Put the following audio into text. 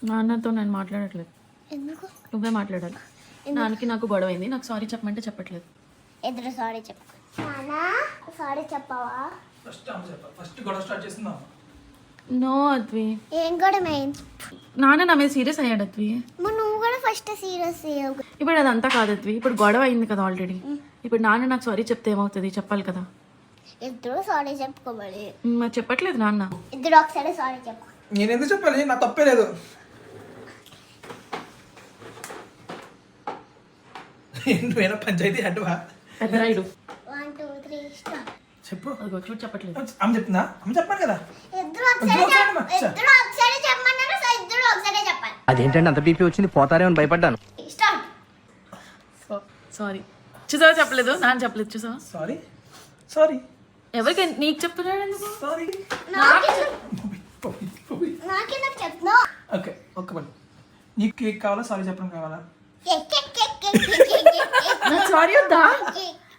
నాన్నతో నేను మాట్లాడట్లేదు. ఎందుకు? నువ్వే మాట్లాడాలి. నాన్నకి నాకు గొడవ అయింది. నాకు సారీ చెప్పమంటే చెప్పట్లేదు. ఎదురు సారీ చెప్పు. నాన్న సారీ చెప్పవా? ఫస్ట్ గొడవ స్టార్ట్ చేస్తున్నాం. నో అద్వి. ఏం గొడవ అయింది? నాన్న నా మీద సీరియస్ అయ్యాడు అద్వి. నువ్వు కూడా ఫస్ట్ సీరియస్ అయ్యావు. ఇప్పుడు అదంతా కాదు అద్వి. ఇప్పుడు గొడవ అయింది కదా ఆల్రెడీ. ఇప్పుడు నాన్న నాకు సారీ చెప్తే ఏమవుతుంది చెప్పాలి కదా. ఇద్దరు సారీ చెప్పుకోవాలి. మరి చెప్పట్లేదు నాన్న. ఇద్దరు ఒకసారి సారీ చెప్పు. నేను ఎందుకు చెప్పాలి? నా తప్పే లేదు. నువ్వేనా పంచాయతీ హెడ్వా? పెద్దరాయుడు 1 2 3 స్టార్ట్. చెప్పు. అదిగో చూడు చెప్పట్లేదు. అమ్మ చెప్తుందా? అమ్మ చెప్పాను కదా. ఇద్దరు ఒకసారి చెప్పమన్నారు. సో ఇద్దరు ఒకసారి చెప్పాలి. అదేంటండి అంత బీపీ వచ్చింది పోతారేమని భయపడ్డాను. స్టార్ట్. సారీ. చూసావా చెప్పలేదు. నాన్న చెప్పలేదు. చూసావా? Sorry sorry. ఎవరికి? నీకు చెప్తున్నాడు ఎందుకు? సారీ. నాకెందుకు చెప్తున్నావు? ఓకే ఒక్క పని. నీకు కేక్ కావాలా సారీ చెప్పడం కావాలా? కేక్ కేక్ కేక్ కేక్ నాకు సారీ వద్దా? కేక్